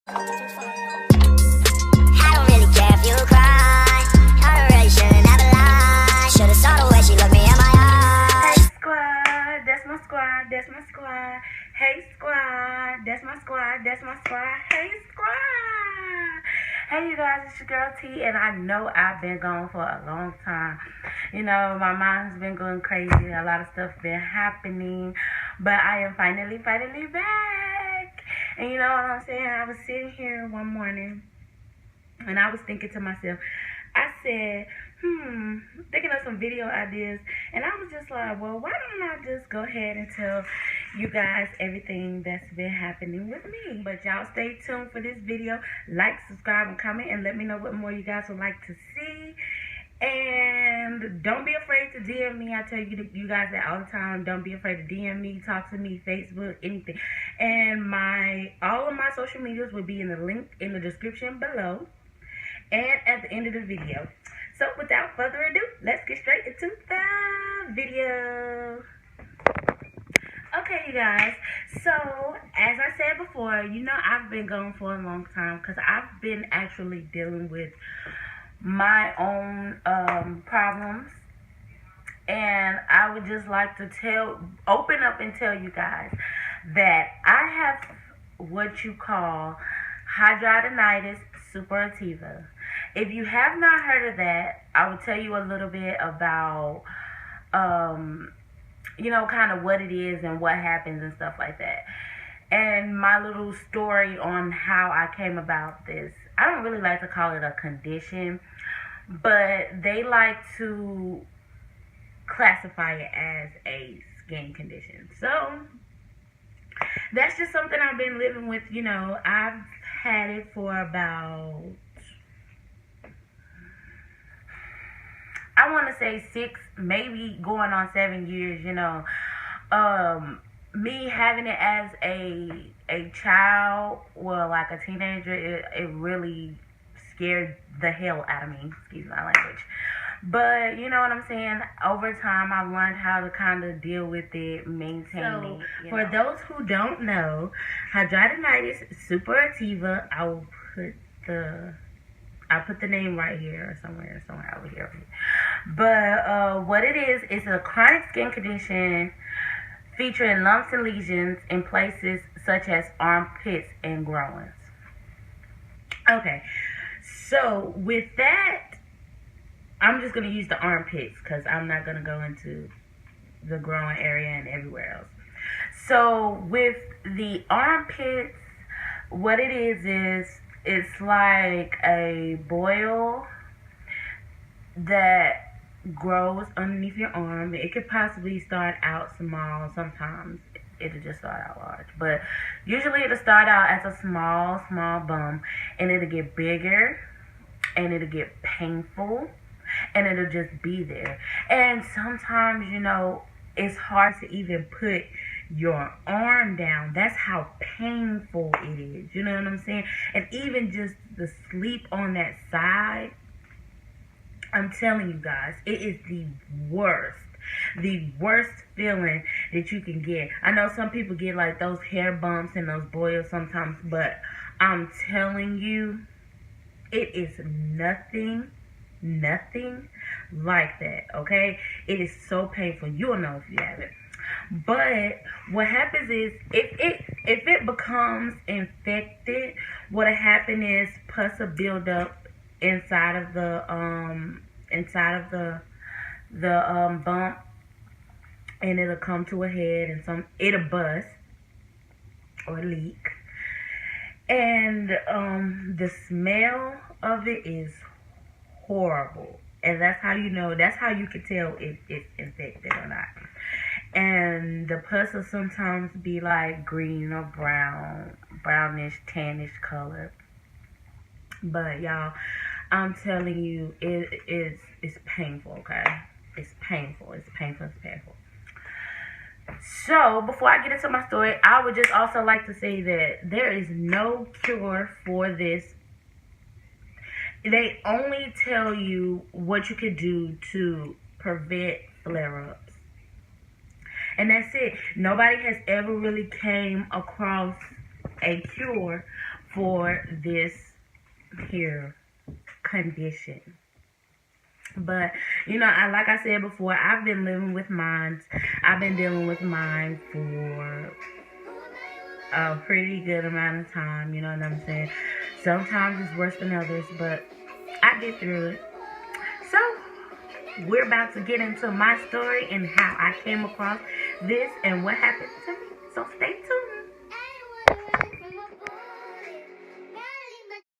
I don't really care if you cry. I really shouldn't have lied. Should've saw the way she looked me in my eyes. Hey squad, that's my squad, that's my squad. Hey squad, that's my squad, that's my squad. Hey squad. Hey you guys, it's your girl T, and I know I've been gone for a long time. You know, my mind's been going crazy. A lot of stuff been happening, but I am finally back. And you know what I'm saying? I was sitting here one morning, and I was thinking to myself, I said, thinking of some video ideas, and I was just like, well, why don't I just go ahead and tell you guys everything that's been happening with me? But y'all stay tuned for this video. Like, subscribe, and comment, and let me know what more you guys would like to see. And don't be afraid to DM me. I tell you guys that all the time. Don't be afraid to DM me, talk to me, Facebook, anything. And all of my social medias will be in the link in the description below and at the end of the video. So without further ado, let's get straight into the video. Okay, you guys. So as I said before, you know I've been gone for a long time because I've been actually dealing with my own problems, and I would just like to open up and tell you guys that I have what you call Hidradenitis Suppurativa. If you have not heard of that, I will tell you a little bit about you know, kind of what it is and what happens and stuff like that, and my little story on how I came about this. I don't really like to call it a condition, but they like to classify it as a skin condition. So that's just something I've been living with. You know, I've had it for about, I want to say 6, maybe going on 7 years, you know. Me having it as a child, well, like a teenager, it really scared the hell out of me. Excuse my language. But, you know what I'm saying? Over time, I've learned how to kind of deal with it, maintain it. For those who don't know, Hidradenitis Suppurativa, I'll put the name right here or somewhere over here. But what it is, it's a chronic skin condition featuring lumps and lesions in places such as armpits and groins. Okay, so with that, I'm just going to use the armpits because I'm not going to go into the groin area and everywhere else. So with the armpits, what it is it's like a boil that grows underneath your arm. It could possibly start out small. Sometimes it'll just start out large, but usually it'll start out as a small bump, and it'll get bigger, and it'll get painful, and it'll just be there. And sometimes, you know, it's hard to even put your arm down. That's how painful it is. You know what I'm saying? And even just the sleep on that side, I'm telling you guys, it is the worst feeling that you can get. I know some people get like those hair bumps and those boils sometimes, but I'm telling you, it is nothing like that, okay? It is so painful. You'll know if you have it. But what happens is, if it becomes infected, what'll happen is pus will build up inside of the bump, and it'll come to a head, and it'll bust or leak, and the smell of it is horrible, and that's how you know. That's how you can tell if it's infected or not. And the pus will sometimes be like green or brownish, tannish color. But y'all, I'm telling you, it's painful, okay? It's painful. So, before I get into my story, I would just also like to say that there is no cure for this. They only tell you what you could do to prevent flare-ups. And that's it. Nobody has ever really came across a cure for this here condition. But, like I said before, I've been living with mine. I've been dealing with mine for a pretty good amount of time, you know what I'm saying? Sometimes it's worse than others, but I get through it. So, we're about to get into my story and how I came across this and what happened to me. So, stay tuned.